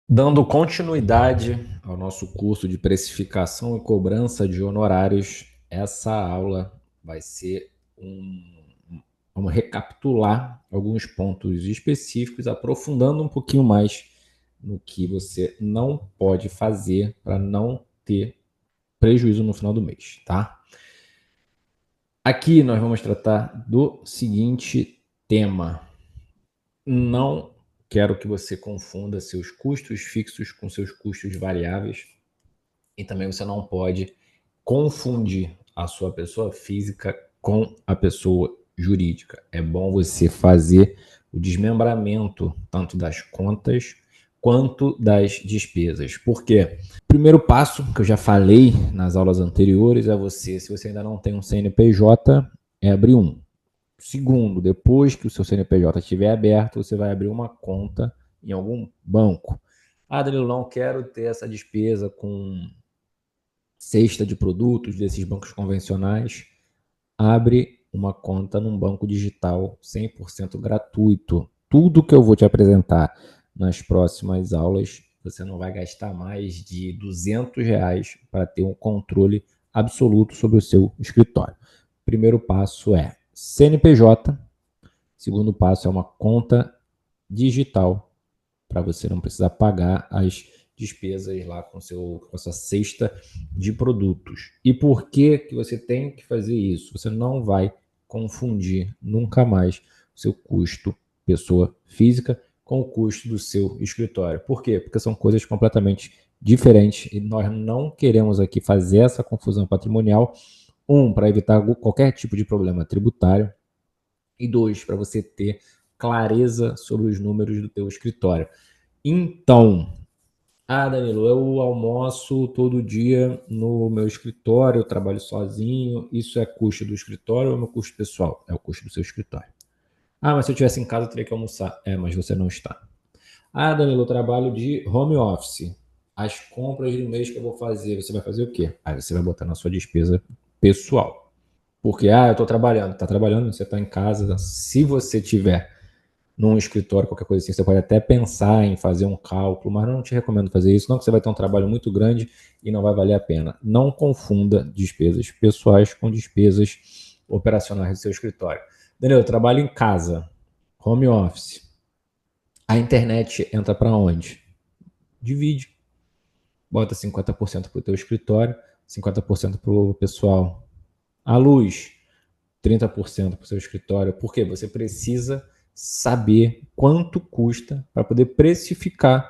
Dando continuidade ao nosso curso de precificação e cobrança de honorários, essa aula vai ser vamos recapitular alguns pontos específicos, aprofundando um pouquinho mais no que você não pode fazer para não ter prejuízo no final do mês, tá? Aqui nós vamos tratar do seguinte tema. Não quero que você confunda seus custos fixos com seus custos variáveis. E também você não pode confundir a sua pessoa física com a pessoa jurídica. É bom você fazer o desmembramento tanto das contas quanto das despesas. Por quê? O primeiro passo, que eu já falei nas aulas anteriores, é você, se você ainda não tem um CNPJ, é abrir um. Segundo, depois que o seu CNPJ estiver aberto, você vai abrir uma conta em algum banco. Ah, Danilo, não quero ter essa despesa com cesta de produtos desses bancos convencionais. Abre uma conta num banco digital 100% gratuito. Tudo que eu vou te apresentar nas próximas aulas, você não vai gastar mais de R$ 200 para ter um controle absoluto sobre o seu escritório. Primeiro passo é CNPJ. Segundo passo é uma conta digital para você não precisar pagar as despesas lá com a sua cesta de produtos. E por que que você tem que fazer isso? Você não vai confundir nunca mais o seu custo pessoa física com o custo do seu escritório. Por quê? Porque são coisas completamente diferentes e nós não queremos aqui fazer essa confusão patrimonial. Para evitar qualquer tipo de problema tributário, e dois, para você ter clareza sobre os números do teu escritório. Então, Danilo, eu almoço todo dia no meu escritório, eu trabalho sozinho, isso é custo do escritório ou é meu custo pessoal? É o custo do seu escritório. Mas se eu estivesse em casa eu teria que almoçar. Mas você não está. Danilo, eu trabalho de home office. As compras do mês que eu vou fazer, você vai fazer o quê? Aí você vai botar na sua despesa pessoal. Porque, eu estou trabalhando. Está trabalhando, você está em casa. Se você tiver num escritório, qualquer coisa assim, você pode até pensar em fazer um cálculo, mas não te recomendo fazer isso, não, que você vai ter um trabalho muito grande e não vai valer a pena. Não confunda despesas pessoais com despesas operacionais do seu escritório. Daniel, eu trabalho em casa, home office. A internet entra para onde? Divide. Bota 50% para o teu escritório, 50% para o pessoal. A luz, 30% para o seu escritório. Por quê? Você precisa saber quanto custa para poder precificar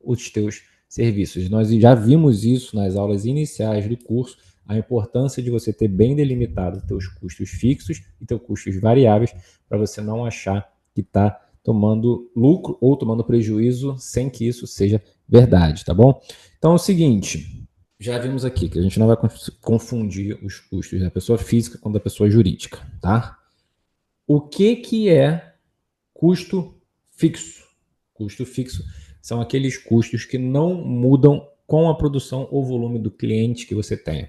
os teus serviços. Nós já vimos isso nas aulas iniciais do curso, a importância de você ter bem delimitado teus custos fixos e teus custos variáveis para você não achar que está tomando lucro ou tomando prejuízo sem que isso seja verdade, tá bom? Então é o seguinte, já vimos aqui que a gente não vai confundir os custos da pessoa física com da pessoa jurídica, tá? O que é custo fixo? Custo fixo são aqueles custos que não mudam com a produção ou volume do cliente que você tem.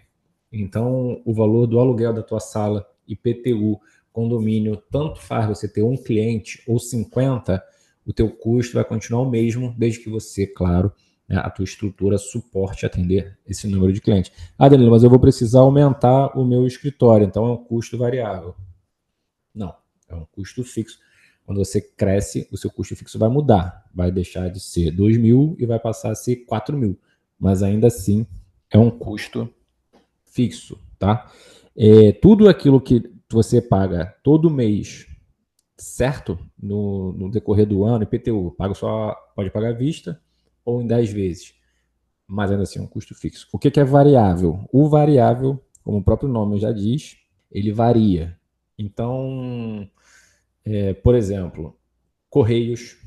Então, o valor do aluguel da tua sala, IPTU, condomínio, tanto faz você ter um cliente ou 50, o teu custo vai continuar o mesmo, desde que você, claro, a tua estrutura suporte atender esse número de clientes. Danilo, mas eu vou precisar aumentar o meu escritório, então é um custo variável. Não, é um custo fixo. Quando você cresce, o seu custo fixo vai mudar. Vai deixar de ser 2.000 e vai passar a ser 4.000. Mas ainda assim é um custo fixo, tá? Tudo aquilo que você paga todo mês, certo? No decorrer do ano, IPTU, pode pagar à vista ou em 10 vezes. Mas ainda assim é um custo fixo. O que é variável? O variável, como o próprio nome já diz, ele varia. Então, por exemplo, Correios,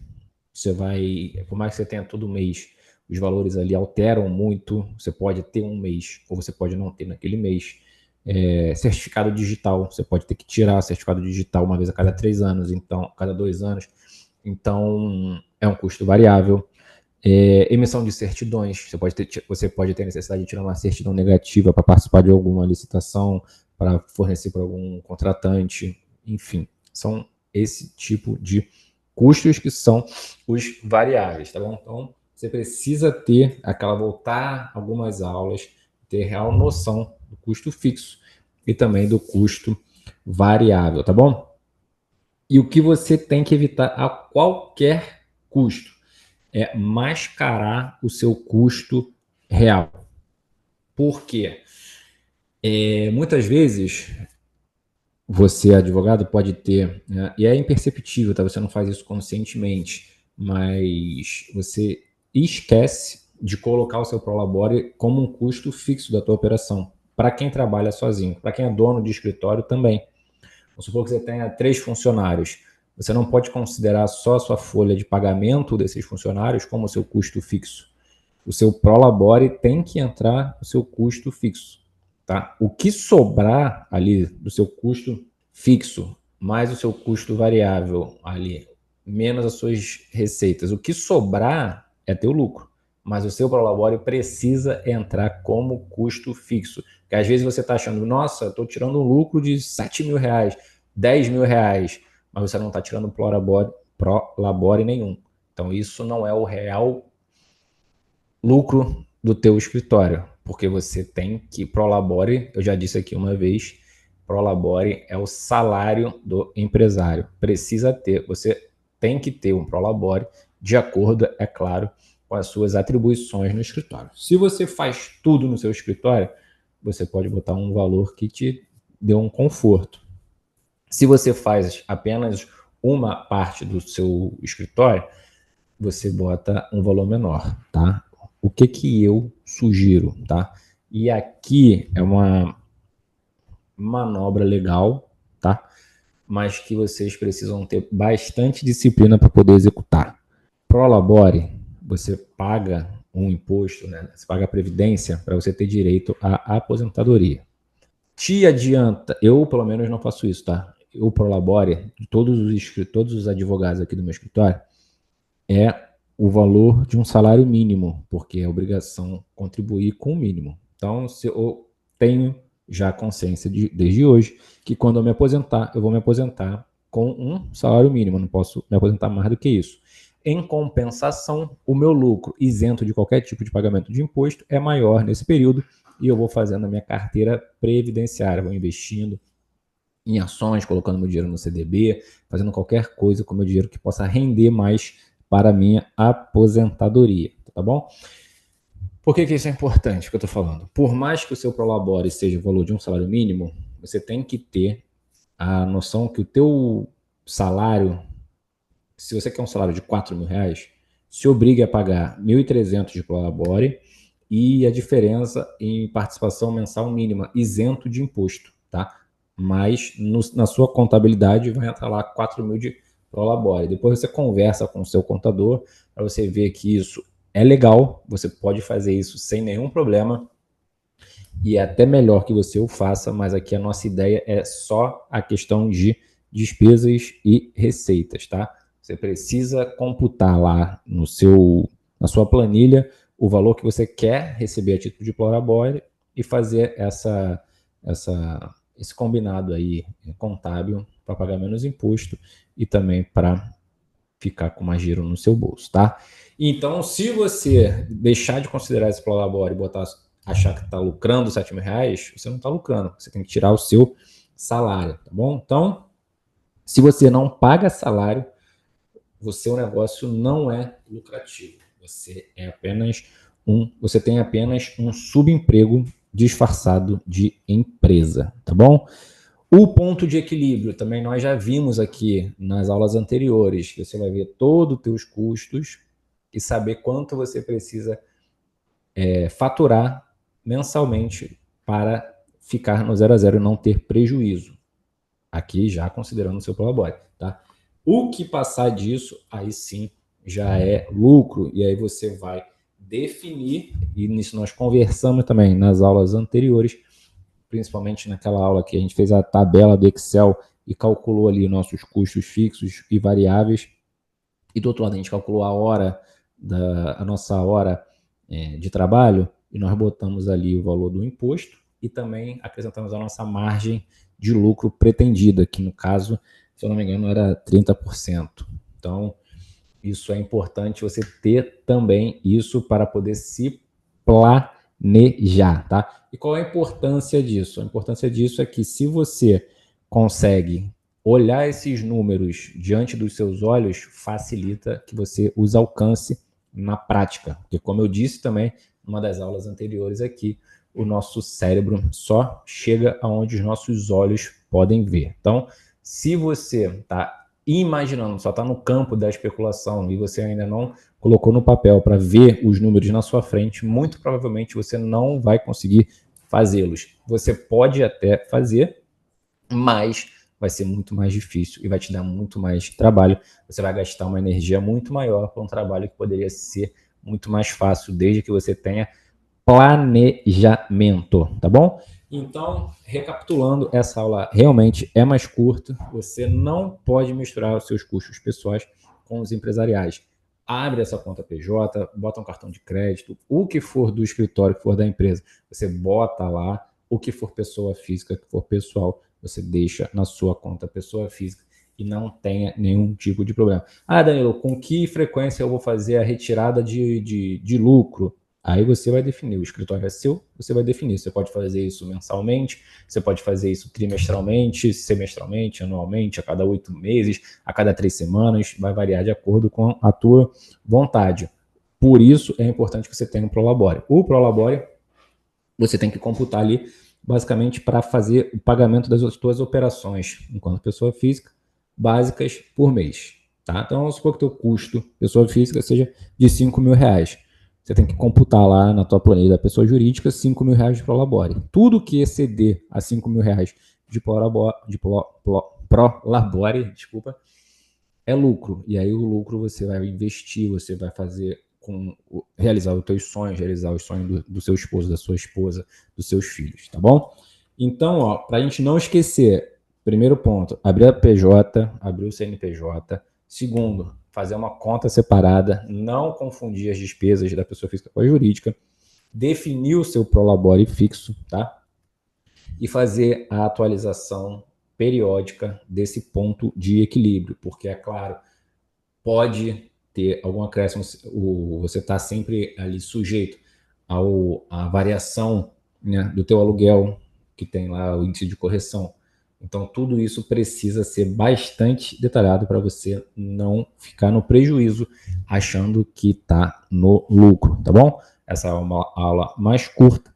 você vai, por mais que você tenha todo mês, os valores ali alteram muito, você pode ter um mês, ou você pode não ter naquele mês. Certificado digital, você pode ter que tirar certificado digital uma vez a cada 3 anos, então, a cada 2 anos, então é um custo variável. Emissão de certidões, você pode ter necessidade de tirar uma certidão negativa para participar de alguma licitação, para fornecer para algum contratante, enfim, são esse tipo de custos que são os variáveis, tá bom? Então, você precisa ter voltar algumas aulas, ter real noção do custo fixo e também do custo variável, tá bom? E o que você tem que evitar a qualquer custo é mascarar o seu custo real. Por quê? Muitas vezes você, advogado, pode ter, né, e é imperceptível, tá? Você não faz isso conscientemente, mas você esquece de colocar o seu prolabore como um custo fixo da tua operação. Para quem trabalha sozinho, para quem é dono de escritório também. Vamos supor que você tenha 3 funcionários. Você não pode considerar só a sua folha de pagamento desses funcionários como seu custo fixo. O seu prolabore tem que entrar no seu custo fixo. Tá? O que sobrar ali do seu custo fixo, mais o seu custo variável ali, menos as suas receitas, o que sobrar é teu lucro. Mas o seu prolabore precisa entrar como custo fixo. Porque às vezes você está achando, nossa, estou tirando um lucro de 7 mil reais, 10 mil reais, mas você não está tirando prolabore nenhum. Então isso não é o real lucro do teu escritório, porque você tem que prolabore, eu já disse aqui uma vez, prolabore é o salário do empresário. Precisa ter, você tem que ter um prolabore de acordo, é claro, com as suas atribuições no escritório. Se você faz tudo no seu escritório, você pode botar um valor que te dê um conforto. Se você faz apenas uma parte do seu escritório, você bota um valor menor, tá? O que eu sugiro, tá? E aqui é uma manobra legal, tá? Mas que vocês precisam ter bastante disciplina para poder executar. Prolabore, você paga um imposto, né? Você paga a previdência para você ter direito à aposentadoria. Te adianta, eu pelo menos não faço isso, tá? Eu prolabore, todos os advogados aqui do meu escritório, é o valor de um salário mínimo, porque é obrigação contribuir com o mínimo. Então, se eu tenho já consciência desde hoje que quando eu me aposentar, eu vou me aposentar com um salário mínimo, não posso me aposentar mais do que isso. Em compensação, o meu lucro isento de qualquer tipo de pagamento de imposto é maior nesse período e eu vou fazendo a minha carteira previdenciária, vou investindo em ações, colocando meu dinheiro no CDB, fazendo qualquer coisa com meu dinheiro que possa render mais para a minha aposentadoria, tá bom? Por que isso é importante, o que eu estou falando? Por mais que o seu prolabore seja o valor de um salário mínimo, você tem que ter a noção que o teu salário, se você quer um salário de 4 mil reais, se obrigue a pagar 1.300 de prolabore e a diferença em participação mensal mínima, isento de imposto, tá? Mas na sua contabilidade vai entrar lá 4 mil de prolabore. Depois você conversa com o seu contador para você ver que isso é legal, você pode fazer isso sem nenhum problema e é até melhor que você o faça, mas aqui a nossa ideia é só a questão de despesas e receitas, tá? Você precisa computar lá na sua planilha o valor que você quer receber a título de prolabore e fazer esse combinado aí contábil para pagar menos imposto e também para ficar com mais dinheiro no seu bolso, tá? Então, se você deixar de considerar esse prolabore e achar que está lucrando 7 mil reais, você não está lucrando, você tem que tirar o seu salário, tá bom? Então, se você não paga salário, o seu negócio não é lucrativo. Você tem apenas um subemprego disfarçado de empresa, tá bom? O ponto de equilíbrio também nós já vimos aqui nas aulas anteriores, que você vai ver todos os teus custos e saber quanto você precisa faturar mensalmente para ficar no 0 a 0 e não ter prejuízo. Aqui já considerando o seu prolabore, tá? O que passar disso, aí sim já é lucro, e aí você vai definir, e nisso nós conversamos também nas aulas anteriores, principalmente naquela aula que a gente fez a tabela do Excel e calculou ali nossos custos fixos e variáveis, e do outro lado a gente calculou a nossa hora de trabalho, e nós botamos ali o valor do imposto e também acrescentamos a nossa margem de lucro pretendida, que no caso, se eu não me engano, era 30%. Então, Isso é importante você ter também isso para poder se planejar, tá? E qual é a importância disso? A importância disso é que se você consegue olhar esses números diante dos seus olhos, facilita que você os alcance na prática. Porque como eu disse também, numa das aulas anteriores aqui, o nosso cérebro só chega aonde os nossos olhos podem ver. Então, se você está imaginando, só está no campo da especulação e você ainda não colocou no papel para ver os números na sua frente, muito provavelmente você não vai conseguir fazê-los. Você pode até fazer, mas vai ser muito mais difícil e vai te dar muito mais trabalho. Você vai gastar uma energia muito maior para um trabalho que poderia ser muito mais fácil, desde que você tenha planejamento, tá bom? Então, recapitulando, essa aula realmente é mais curta. Você não pode misturar os seus custos pessoais com os empresariais. Abre essa conta PJ, bota um cartão de crédito, o que for do escritório, que for da empresa, você bota lá. O que for pessoa física, que for pessoal, você deixa na sua conta pessoa física e não tenha nenhum tipo de problema. Ah, Danilo, com que frequência eu vou fazer a retirada de lucro? Aí você vai definir, o escritório é seu, você vai definir. Você pode fazer isso mensalmente, você pode fazer isso trimestralmente, semestralmente, anualmente, a cada 8 meses, a cada 3 semanas, vai variar de acordo com a tua vontade. Por isso é importante que você tenha um Prolabore. O Prolabore, você tem que computar ali, basicamente, para fazer o pagamento das suas operações, enquanto pessoa física, básicas por mês. Tá? Então, vamos supor que o teu custo, pessoa física, seja de R$ 5.000. Você tem que computar lá na tua planilha da pessoa jurídica R$ 5.000 de Prolabore. Tudo que exceder a R$ 5.000 de Prolabore, desculpa, é lucro. E aí o lucro você vai investir, você vai fazer realizar os teus sonhos, realizar os sonhos do seu esposo, da sua esposa, dos seus filhos, tá bom? Então, para a gente não esquecer, primeiro ponto, abrir a PJ, abrir o CNPJ. Segundo, fazer uma conta separada, não confundir as despesas da pessoa física com a jurídica. Definir o seu Prolabore fixo, tá? E fazer a atualização periódica desse ponto de equilíbrio, porque, é claro, pode ter algum acréscimo, você está sempre ali sujeito à variação, né, do teu aluguel, que tem lá o índice de correção. Então, tudo isso precisa ser bastante detalhado para você não ficar no prejuízo achando que está no lucro, tá bom? Essa é uma aula mais curta.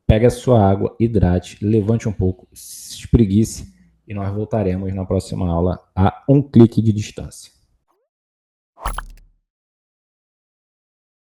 Pega a sua água, hidrate, levante um pouco, espreguice e nós voltaremos na próxima aula a um clique de distância.